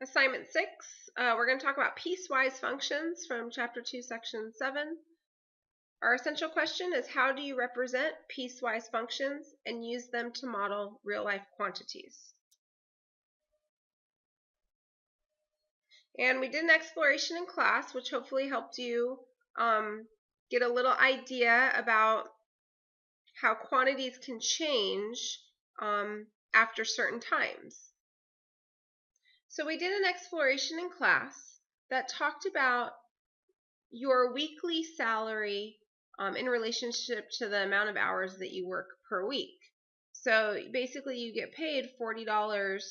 Assignment 6, we're going to talk about piecewise functions from Chapter 2, Section 7. Our essential question is, how do you represent piecewise functions and use them to model real-life quantities? And we did an exploration in class, which hopefully helped you get a little idea about how quantities can change after certain times. So we did an exploration in class that talked about your weekly salary in relationship to the amount of hours that you work per week. So basically you get paid $10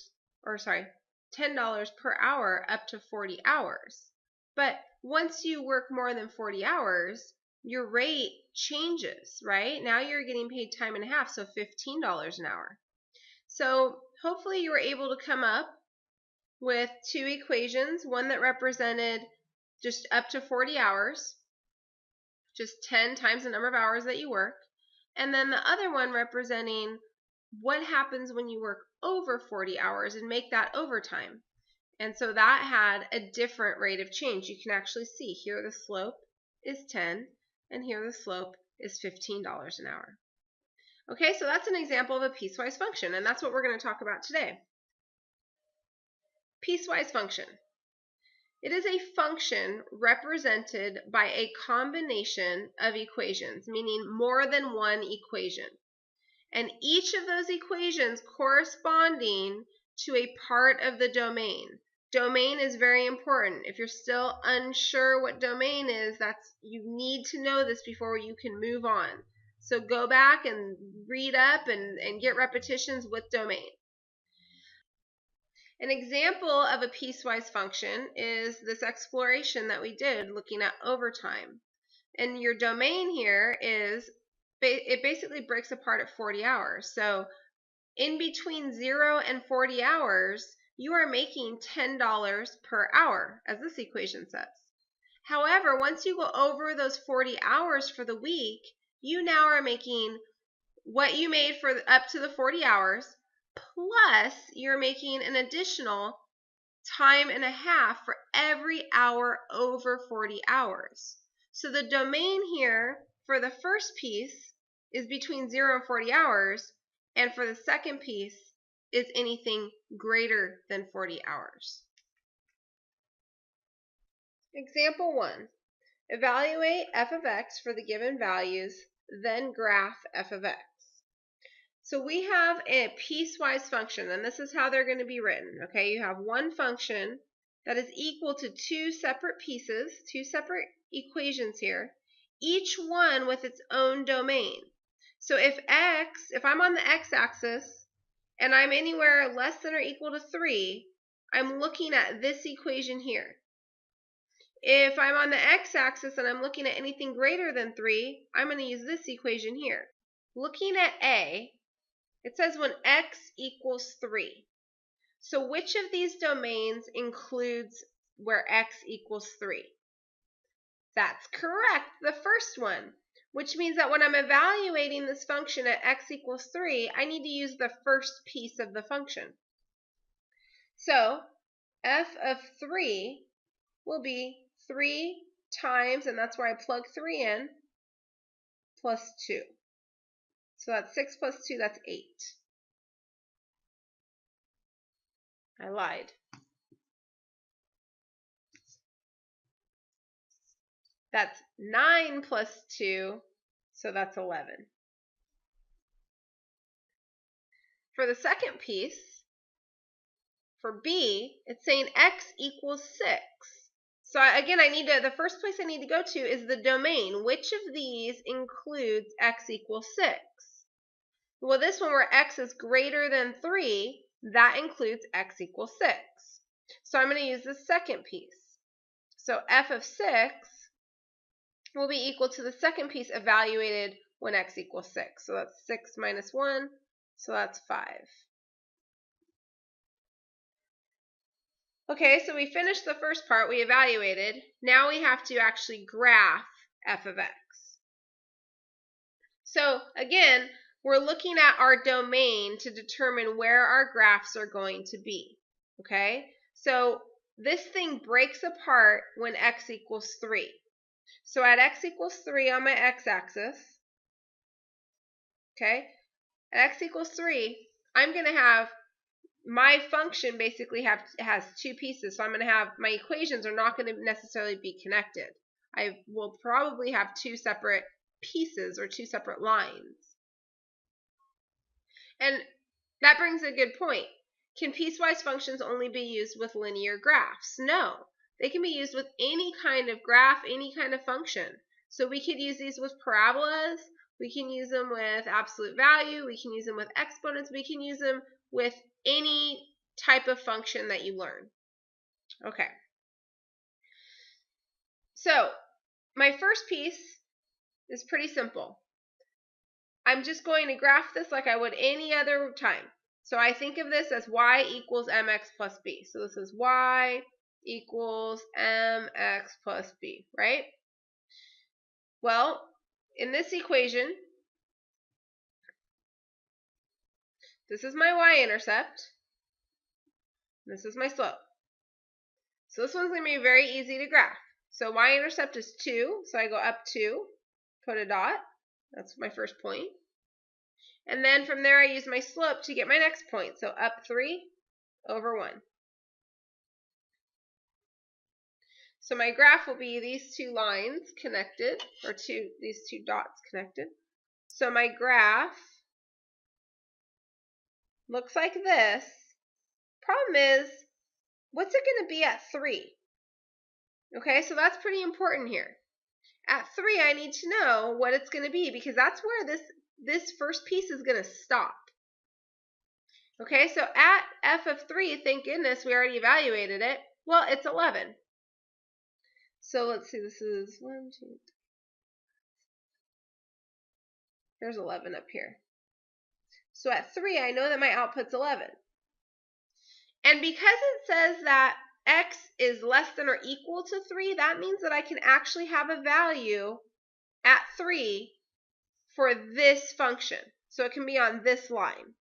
per hour up to 40 hours. But once you work more than 40 hours, your rate changes, right? Now you're getting paid time and a half, so $15 an hour. So hopefully you were able to come up with two equations, one that represented just up to 40 hours, just 10 times the number of hours that you work, and then the other one representing what happens when you work over 40 hours and make that overtime. And so that had a different rate of change. You can actually see here the slope is 10 and here the slope is $15 an hour. Okay, so that's an example of a piecewise function, and that's what we're going to talk about today. Piecewise function. It is a function represented by a combination of equations, meaning more than one equation. And each of those equations corresponding to a part of the domain. Domain is very important. If you're still unsure what domain is, you need to know this before you can move on. So go back and read up and get repetitions with domain. An example of a piecewise function is this exploration that we did looking at overtime. And your domain here is, it basically breaks apart at 40 hours. So in between 0 and 40 hours, you are making $10 per hour, as this equation says. However, once you go over those 40 hours for the week, you now are making what you made for up to the 40 hours, plus you're making an additional time and a half for every hour over 40 hours. So the domain here for the first piece is between 0 and 40 hours, and for the second piece is anything greater than 40 hours. Example 1. Evaluate f of x for the given values, then graph f of x. So we have a piecewise function, and this is how they're going to be written. Okay, you have one function that is equal to two separate pieces, two separate equations here, each one with its own domain. So if I'm on the x-axis and I'm anywhere less than or equal to 3, I'm looking at this equation here. If I'm on the x-axis and I'm looking at anything greater than 3, I'm going to use this equation here. Looking at A, it says when x equals 3. So which of these domains includes where x equals 3? That's correct, the first one, which means that when I'm evaluating this function at x equals 3, I need to use the first piece of the function. So f of 3 will be 3 times, and that's where I plug 3 in, plus 2. So that's 6 plus 2, that's 8. I lied. That's 9 plus 2, so that's 11. For the second piece, for B, it's saying x equals 6. So again, the first place I need to go to is the domain. Which of these includes x equals 6? Well, this one where x is greater than 3, that includes x equals 6. So I'm going to use the second piece. So f of 6 will be equal to the second piece evaluated when x equals 6. So that's 6 minus 1, so that's 5. Okay, so we finished the first part, we evaluated. Now we have to actually graph f of x. So again, we're looking at our domain to determine where our graphs are going to be. Okay, So this thing breaks apart when x equals 3. So at x equals 3 on my x-axis, okay, at x equals 3, I'm going to have my function basically has two pieces. So I'm going to have my equations are not going to necessarily be connected. I will probably have two separate pieces or two separate lines. And that brings a good point. Can piecewise functions only be used with linear graphs? No. They can be used with any kind of graph, any kind of function. So we could use these with parabolas. We can use them with absolute value. We can use them with exponents. We can use them with any type of function that you learn. Okay. So my first piece is pretty simple. I'm just going to graph this like I would any other time. So I think of this as y equals mx plus b. So this is y equals mx plus b, right? Well, in this equation, this is my y-intercept. This is my slope. So this one's going to be very easy to graph. So y-intercept is 2, so I go up 2, put a dot. That's my first point. And then from there I use my slope to get my next point. So up 3 over 1. So my graph will be these two lines connected, or these two dots connected. So my graph looks like this. Problem is, what's it going to be at 3? Okay, so that's pretty important here. At 3, I need to know what it's going to be because that's where this first piece is going to stop. Okay, so at f of 3, thank goodness we already evaluated it. Well, it's 11. So let's see, this is 1, 2, 3. There's 11 up here. So at 3, I know that my output's 11. And because it says that x is less than or equal to 3, that means that I can actually have a value at 3 for this function. So it can be on this line.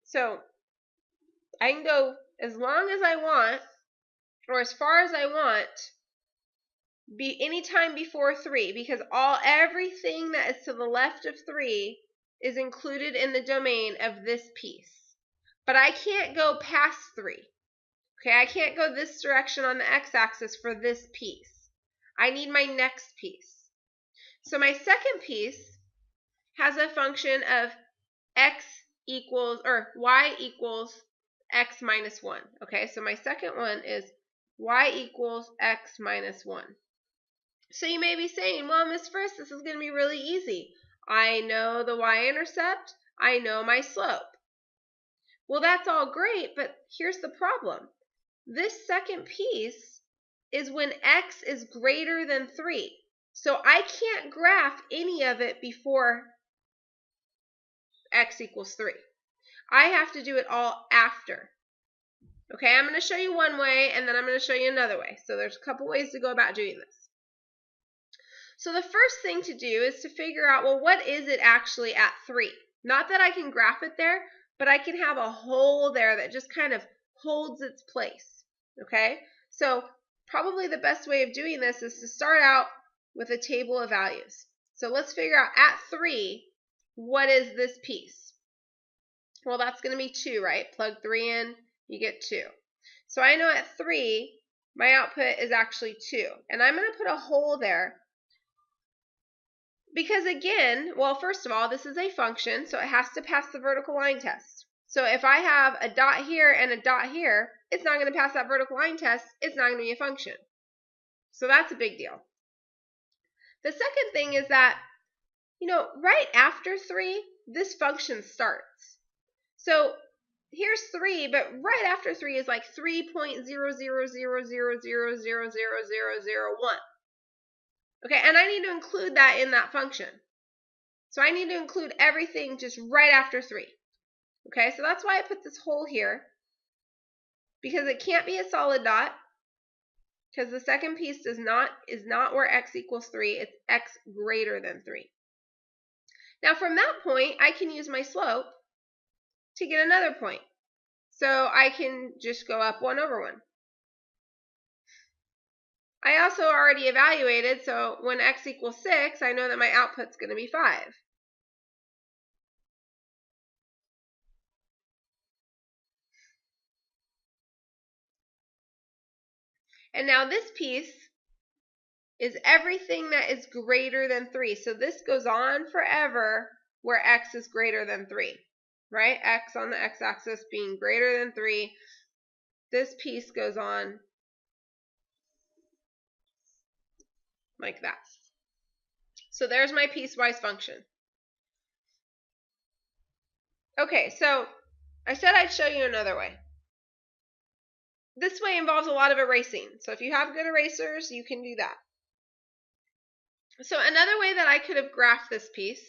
So I can go as long as I want, or as far as I want, anytime before 3, because everything that is to the left of 3 is included in the domain of this piece. But I can't go past 3. Okay, I can't go this direction on the x-axis for this piece. I need my next piece. So my second piece has a function of y equals x minus 1. Okay, so my second one is y equals x minus 1. So you may be saying, well, Miss Frisk, this is going to be really easy. I know the y-intercept. I know my slope. Well, that's all great, but here's the problem. This second piece is when x is greater than 3. So I can't graph any of it before x equals 3. I have to do it all after. Okay, I'm going to show you one way, and then I'm going to show you another way. So there's a couple ways to go about doing this. So the first thing to do is to figure out, well, what is it actually at 3? Not that I can graph it there, but I can have a hole there that just kind of holds its place. Okay, so probably the best way of doing this is to start out with a table of values. So let's figure out at 3, what is this piece? Well, that's going to be 2, right? Plug 3 in, you get 2. So I know at 3, my output is actually 2. And I'm going to put a hole there because, again, well, first of all, this is a function, so it has to pass the vertical line test. So if I have a dot here and a dot here, it's not going to pass that vertical line test. It's not going to be a function. So that's a big deal. The second thing is that, right after 3, this function starts. So here's 3, but right after 3 is like 3.00000000001. Okay, and I need to include that in that function. So I need to include everything just right after 3. Okay, so that's why I put this hole here, because it can't be a solid dot, because the second piece is not where x equals 3, it's x greater than 3. Now from that point, I can use my slope to get another point. So I can just go up 1 over 1. I also already evaluated, so when x equals 6, I know that my output's going to be 5. And now this piece is everything that is greater than 3. So this goes on forever where x is greater than 3, right? X on the x-axis being greater than 3. This piece goes on like that. So there's my piecewise function. Okay, so I said I'd show you another way. This way involves a lot of erasing. So if you have good erasers, you can do that. So another way that I could have graphed this piece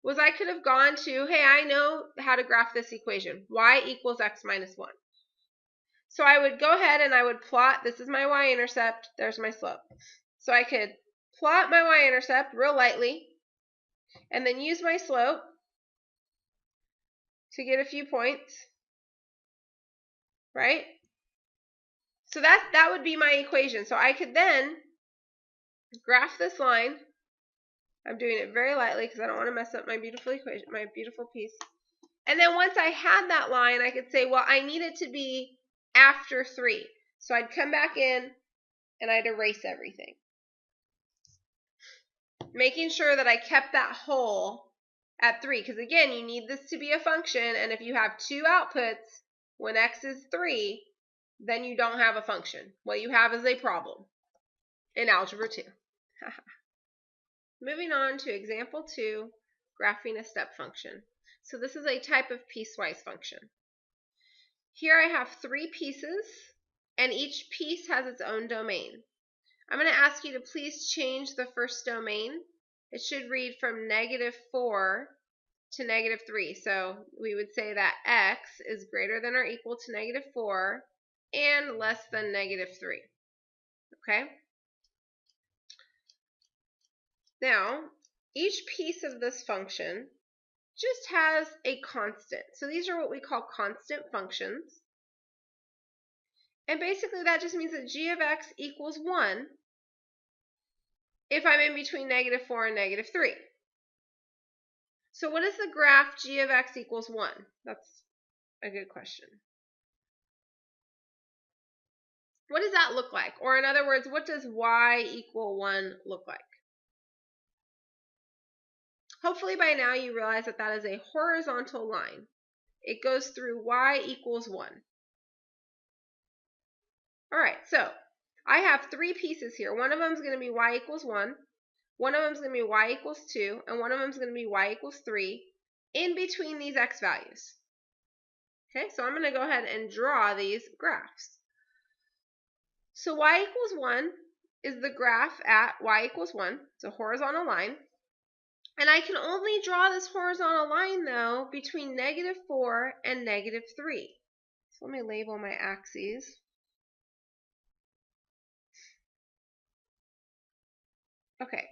was I could have gone to, hey, I know how to graph this equation, y equals x minus 1. So I would go ahead and I would plot, this is my y-intercept, there's my slope. So I could plot my y-intercept real lightly and then use my slope to get a few points, right? So that would be my equation. So I could then graph this line. I'm doing it very lightly because I don't want to mess up my beautiful equation, my beautiful piece. And then once I had that line, I could say, well, I need it to be after 3. So I'd come back in and I'd erase everything, making sure that I kept that hole at 3. Because again, you need this to be a function, and if you have 2 outputs when x is 3, then you don't have a function. What you have is a problem in Algebra 2. Moving on to example 2, graphing a step function. So this is a type of piecewise function. Here I have 3 pieces, and each piece has its own domain. I'm going to ask you to please change the first domain. It should read from -4 to -3. So we would say that x is greater than or equal to -4 and less than -3. Okay? Now, each piece of this function just has a constant. So these are what we call constant functions. And basically that just means that g of x equals 1 if I'm in between -4 and -3. So what is the graph g of x equals 1? That's a good question. What does that look like? Or in other words, what does y equal 1 look like? Hopefully by now you realize that that is a horizontal line. It goes through y equals 1. All right, so I have 3 pieces here. One of them is going to be y equals 1. One of them is going to be y equals 2. And one of them is going to be y equals 3 in between these x values. Okay, so I'm going to go ahead and draw these graphs. So y equals 1 is the graph at y equals 1. It's a horizontal line. And I can only draw this horizontal line, though, between -4 and -3. So let me label my axes. Okay,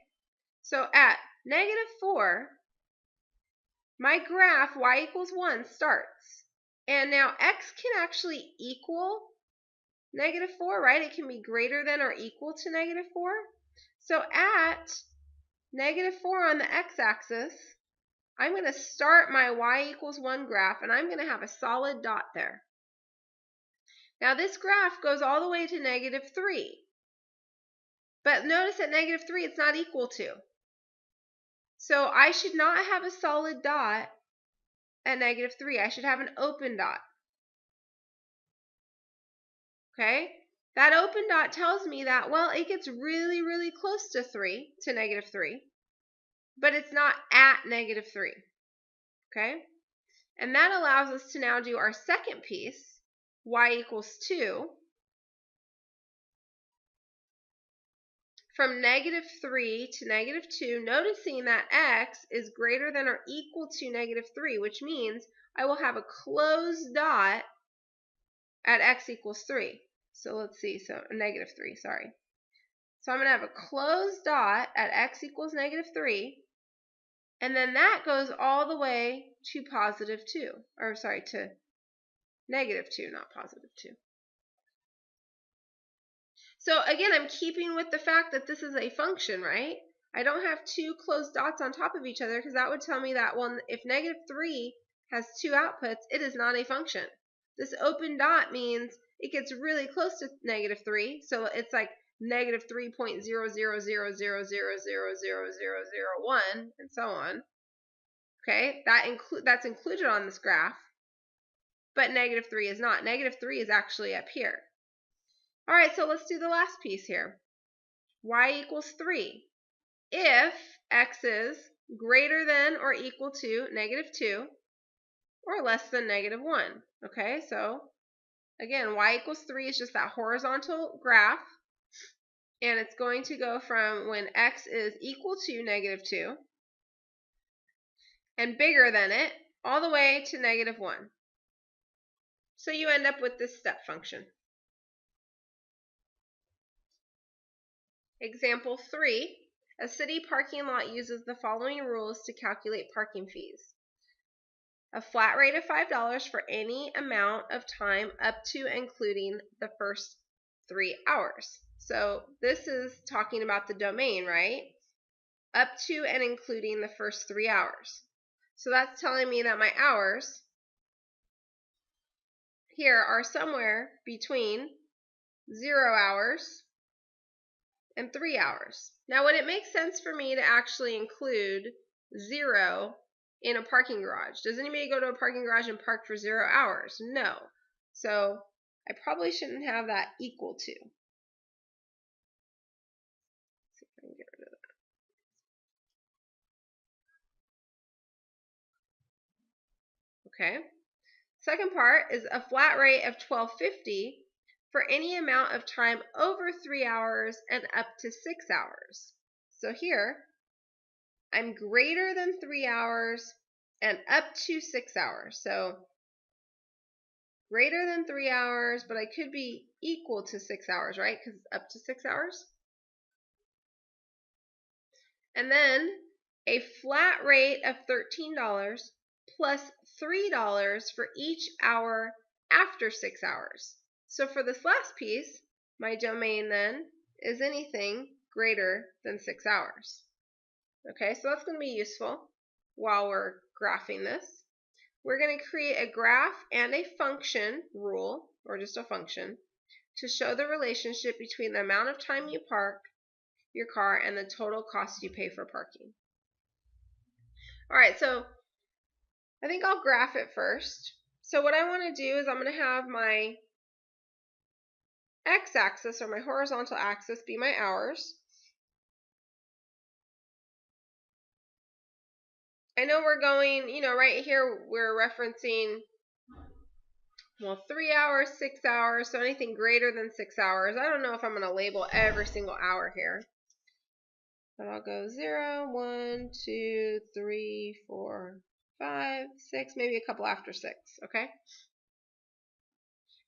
so at -4, my graph y equals 1 starts. And now x can actually equal -4, right? It can be greater than or equal to -4. So at -4 on the x-axis, I'm going to start my y equals 1 graph, and I'm going to have a solid dot there. Now this graph goes all the way to -3. But notice at -3, it's not equal to. So I should not have a solid dot at -3. I should have an open dot. Okay? That open dot tells me that, well, it gets really, really close to -3, but it's not at -3. Okay? And that allows us to now do our second piece, y equals 2. From -3 to -2, noticing that x is greater than or equal to -3, which means I will have a closed dot at x equals 3. So let's see, so -3, sorry. So I'm going to have a closed dot at x equals -3, and then that goes all the way to +2, or sorry, to -2, not +2. So again, I'm keeping with the fact that this is a function, right? I don't have two closed dots on top of each other because that would tell me that, well, if -3 has two outputs, it is not a function. This open dot means it gets really close to -3, so it's like -3.00000000001 and so on. Okay, that's included on this graph, but -3 is not. -3 is actually up here. All right, so let's do the last piece here. Y equals 3. If x is greater than or equal to -2 or less than -1. Okay, so again, y equals 3 is just that horizontal graph, and it's going to go from when x is equal to -2 and bigger than it all the way to -1. So you end up with this step function. Example 3. A city parking lot uses the following rules to calculate parking fees. A flat rate of $5 for any amount of time up to and including the first 3 hours. So this is talking about the domain, right? Up to and including the first 3 hours. So that's telling me that my hours here are somewhere between 0 hours and 3 hours. Now, would it make sense for me to actually include 0 in a parking garage? Does anybody go to a parking garage and park for 0 hours? No. So I probably shouldn't have that equal to. Let's see if I can get rid of that. Okay. Second part is a flat rate of $12.50 for any amount of time over 3 hours and up to 6 hours. So here, I'm greater than 3 hours and up to 6 hours. So greater than 3 hours, but I could be equal to 6 hours, right? Because it's up to 6 hours. And then a flat rate of $13 plus $3 for each hour after 6 hours. So for this last piece, my domain then is anything greater than 6 hours. Okay, so that's going to be useful while we're graphing this. We're going to create a graph and a function rule, or just a function, to show the relationship between the amount of time you park your car and the total cost you pay for parking. All right, so I think I'll graph it first. So what I want to do is I'm going to have my x-axis, or my horizontal axis, be my hours. I know we're going, right here we're referencing, well, 3 hours, 6 hours, so anything greater than 6 hours. I don't know if I'm going to label every single hour here. But I'll go 0, 1, 2, 3, 4, 5, 6, maybe a couple after 6, okay?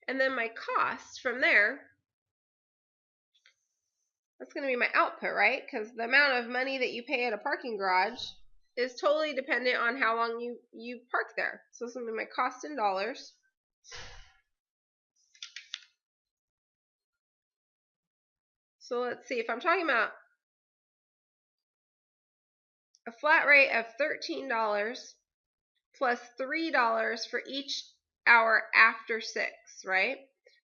And then my cost from there, that's going to be my output, right? Because the amount of money that you pay at a parking garage is totally dependent on how long you park there. So this is going to be my cost in dollars. So let's see, if I'm talking about a flat rate of $13 plus $3 for each hour after 6, right?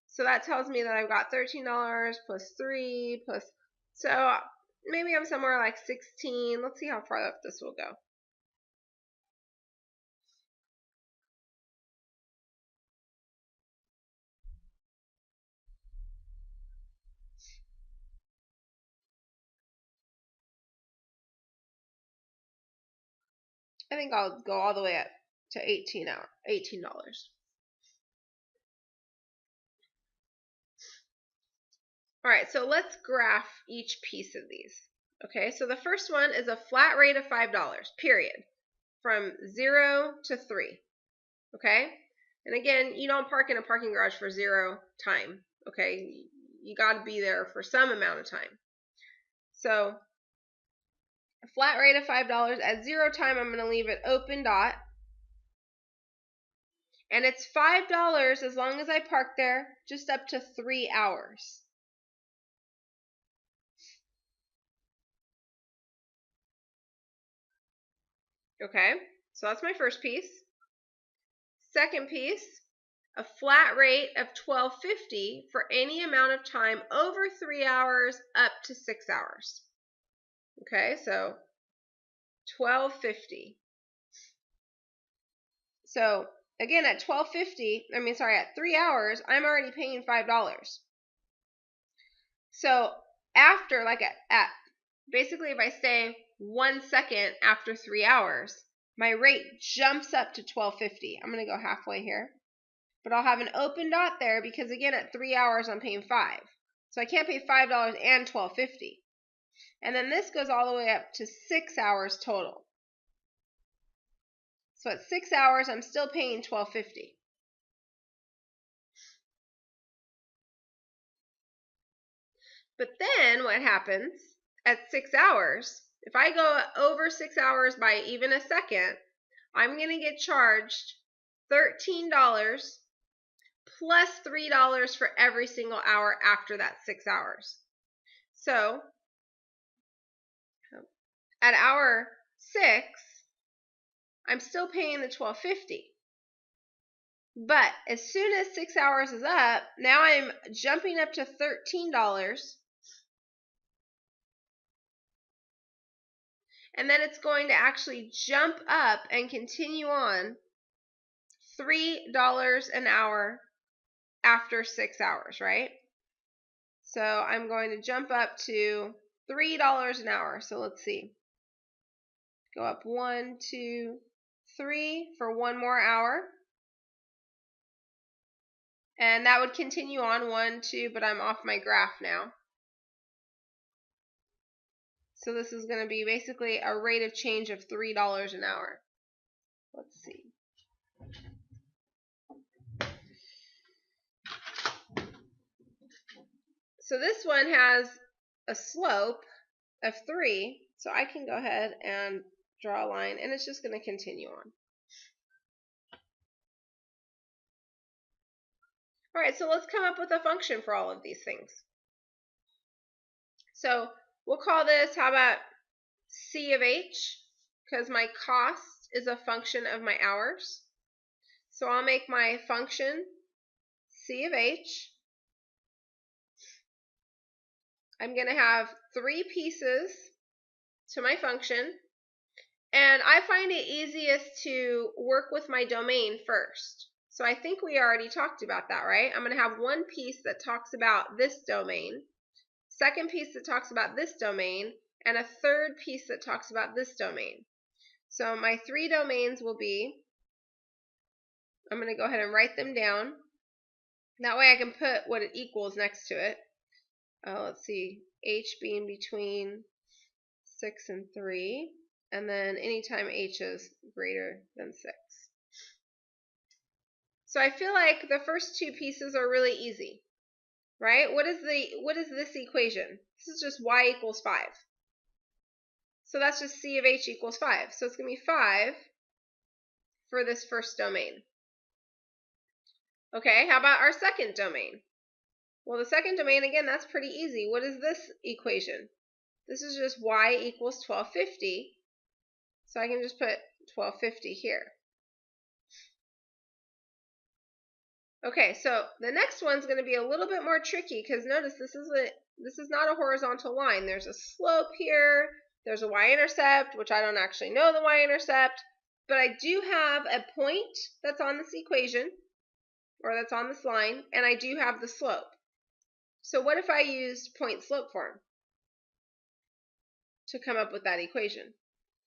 So that tells me that I've got $13 plus 3 plus, so maybe I'm somewhere like 16. Let's see how far up this will go. I think I'll go all the way up to $18. All right, so let's graph each piece of these. Okay, so the first one is a flat rate of $5, period, from 0 to 3. Okay, and again, you don't park in a parking garage for 0 time. Okay, you got to be there for some amount of time. So a flat rate of $5 at 0 time, I'm going to leave it open dot. And it's $5 as long as I park there, just up to 3 hours. Okay, so that's my first piece. Second piece, a flat rate of $12.50 for any amount of time over 3 hours up to 6 hours. Okay, so $12.50. So again, at at 3 hours, I'm already paying $5. So after, like at basically, if I stay 1 second after 3 hours, my rate jumps up to $12.50. I'm going to go halfway here. But I'll have an open dot there because, again, at 3 hours, I'm paying $5. So I can't pay $5 and $12.50. And then this goes all the way up to 6 hours total. So at 6 hours, I'm still paying $12.50. But then what happens at 6 hours, if I go over 6 hours by even a second, I'm going to get charged $13 plus $3 for every single hour after that 6 hours. So at hour 6, I'm still paying the $12.50. But as soon as 6 hours is up, now I'm jumping up to $13. And then it's going to actually jump up and continue on $3 an hour after 6 hours, right? So I'm going to jump up to $3 an hour. So let's see. Go up 1, 2, 3 for one more hour. And that would continue on 1, 2, but I'm off my graph now. So this is going to be basically a rate of change of $3 an hour. Let's see. So this one has a slope of 3, so I can go ahead and draw a line, and it's just going to continue on. All right, so let's come up with a function for all of these things. So we'll call this, how about C of H, because my cost is a function of my hours. So I'll make my function C of H. I'm going to have 3 pieces to my function, and I find it easiest to work with my domain first. So I think we already talked about that, right? I'm going to have one piece that talks about this domain, second piece that talks about this domain, and a third piece that talks about this domain. So my 3 domains will be, I'm going to go ahead and write them down. That way I can put what it equals next to it. Let's see, H being between 6 and 3, and then anytime H is greater than 6. So I feel like the first 2 pieces are really easy, right? What is this equation? This is just y equals 5. So that's just C of H equals 5. So it's going to be 5 for this first domain. Okay, how about our second domain? Well, the second domain, again, that's pretty easy. What is this equation? This is just y equals 1250. So I can just put 1250 here. Okay, so the next one's going to be a little bit more tricky because notice this is not a horizontal line. There's a slope here. There's a y-intercept, which I don't actually know the y-intercept, but I do have a point that's on this equation, or that's on this line, and I do have the slope. So what if I used point-slope form to come up with that equation?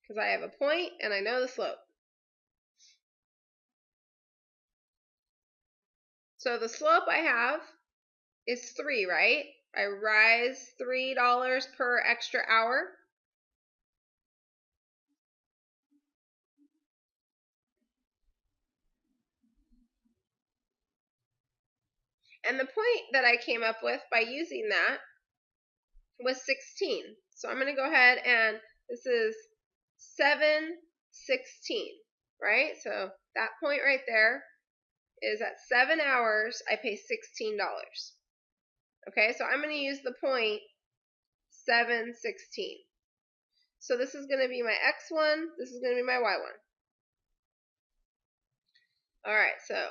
Because I have a point and I know the slope. So the slope I have is 3, right? I rise $3 per extra hour. And the point that I came up with by using that was 16. So I'm going to go ahead and this is 7/16, right? So that point right there is at 7 hours, I pay $16. Okay, so I'm going to use the point 716. So this is going to be my x1, this is going to be my y1. Alright, so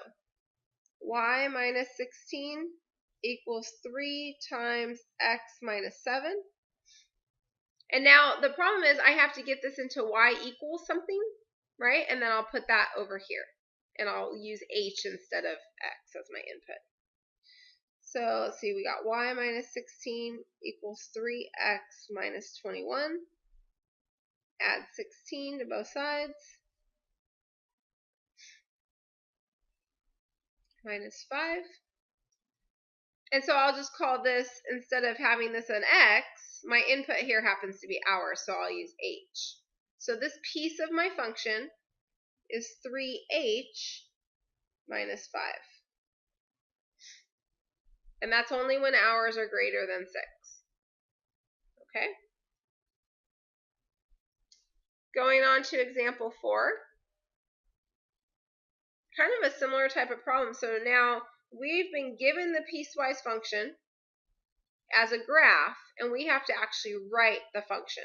y minus 16 equals 3 times x minus 7. And now the problem is I have to get this into y equals something, right? And then I'll put that over here. And I'll use h instead of x as my input. So let's see, we got y minus 16 equals 3x minus 21. Add 16 to both sides. Minus 5. And so I'll just call this, instead of having this an x, my input here happens to be hours, so I'll use h. So this piece of my function is 3h minus 5. And that's only when hours are greater than 6. Okay? Going on to example 4. Kind of a similar type of problem. So now we've been given the piecewise function as a graph, and we have to actually write the function.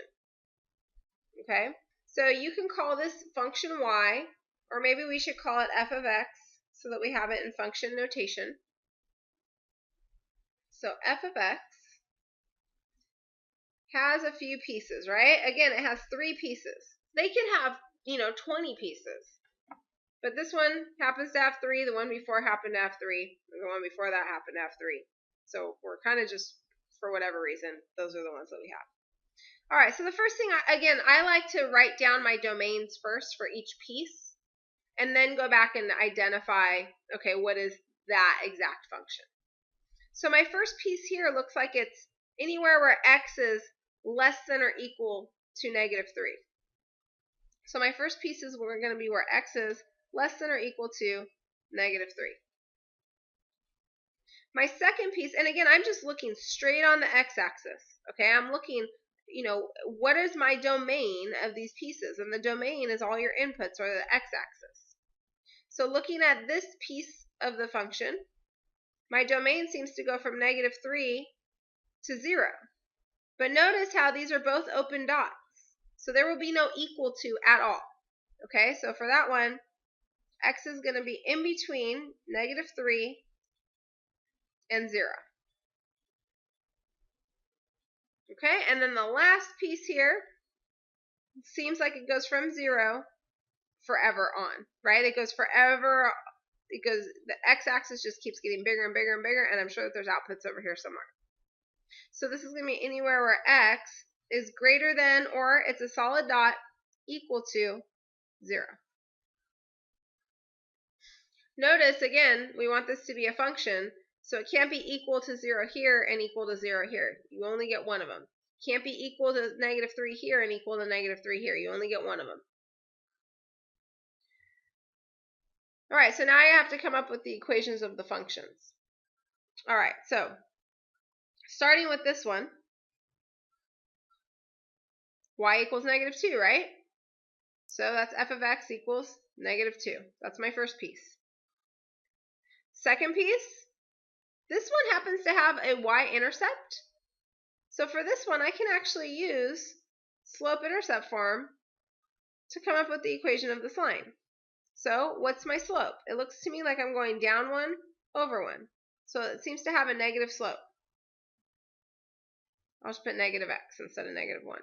Okay? So you can call this function y, or maybe we should call it f of x so that we have it in function notation. So f of x has a few pieces, right? Again, it has 3 pieces. They can have, 20 pieces. But this one happens to have 3, the one before happened to have 3, and the one before that happened to have 3. So we're kind of just, for whatever reason, those are the ones that we have. All right, so the first thing, I like to write down my domains first for each piece, and then go back and identify, okay, what is that exact function. So my first piece here looks like it's anywhere where x is less than or equal to negative 3. So my first piece is going to be where x is less than or equal to negative 3. My second piece, and again, I'm just looking straight on the x-axis. Okay, I'm looking, what is my domain of these pieces? And the domain is all your inputs, or the x-axis. So looking at this piece of the function, my domain seems to go from negative 3 to 0. But notice how these are both open dots. So there will be no equal to at all. Okay, so for that one, x is going to be in between negative 3 and 0. Okay, and then the last piece here seems like it goes from 0 forever on, right? It goes forever. The x-axis just keeps getting bigger and bigger and bigger, and I'm sure that there's outputs over here somewhere. So this is going to be anywhere where x is greater than, or it's a solid dot, equal to 0. Notice, again, we want this to be a function, so it can't be equal to 0 here and equal to 0 here. You only get one of them. Can't be equal to negative 3 here and equal to negative 3 here. You only get one of them. All right, so now I have to come up with the equations of the functions. All right, so starting with this one, y equals negative 2, right? So that's f of x equals negative 2. That's my first piece. Second piece, this one happens to have a y-intercept. So for this one, I can actually use slope-intercept form to come up with the equation of this line. So what's my slope? It looks to me like I'm going down 1 over 1. So it seems to have a negative slope. I'll just put negative x instead of negative 1.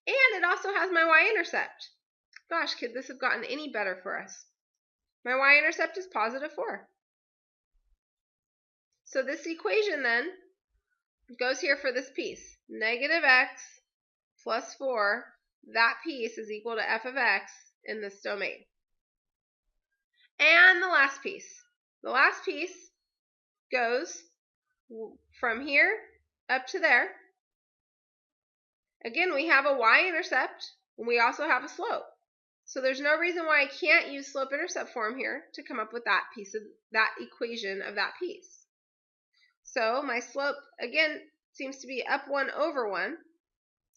And it also has my y-intercept. Gosh, could this have gotten any better for us? My y-intercept is positive 4. So this equation then goes here for this piece. Negative x plus 4, that piece is equal to f of x in this domain. And the last piece. The last piece goes from here up to there. Again, we have a y-intercept, and we also have a slope. So there's no reason why I can't use slope-intercept form here to come up with that piece of that equation of that piece. So my slope, again, seems to be up 1 over 1.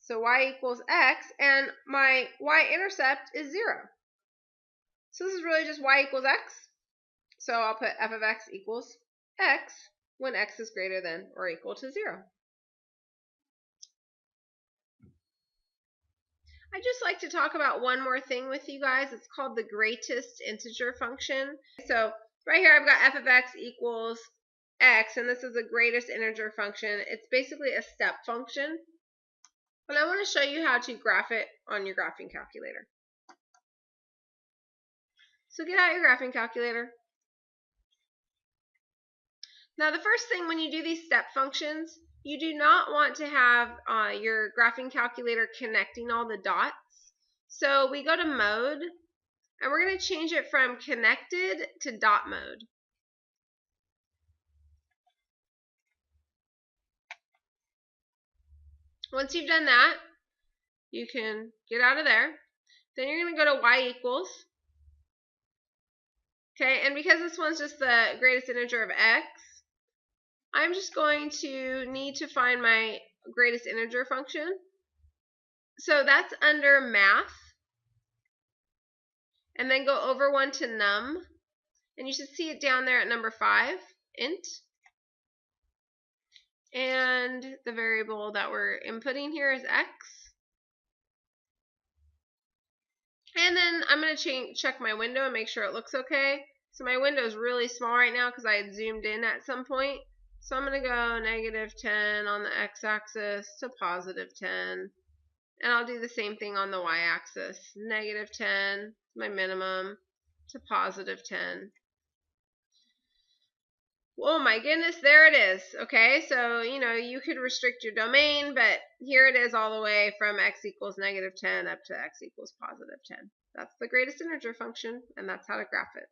So y equals x, and my y-intercept is 0. So this is really just y equals x. So I'll put f of x equals x when x is greater than or equal to 0. I'd just like to talk about one more thing with you guys. It's called the greatest integer function. So right here I've got f of x equals x, and this is the greatest integer function. It's basically a step function. And I want to show you how to graph it on your graphing calculator. So get out your graphing calculator. Now the first thing when you do these step functions, you do not want to have your graphing calculator connecting all the dots. So we go to mode, and we're going to change it from connected to dot mode. Once you've done that, you can get out of there. Then you're going to go to y equals. Okay, and because this one's just the greatest integer of x, I'm just going to need to find my greatest integer function. So that's under math. And then go over one to num. And you should see it down there at number 5, int. And the variable that we're inputting here is x. And then I'm going to check my window and make sure it looks okay. So my window is really small right now because I had zoomed in at some point. So I'm going to go -10 on the x-axis to +10. And I'll do the same thing on the y-axis. -10, my minimum, to +10. Oh my goodness, there it is. Okay, so, you could restrict your domain, but here it is all the way from x equals -10 up to x equals +10. That's the greatest integer function, and that's how to graph it.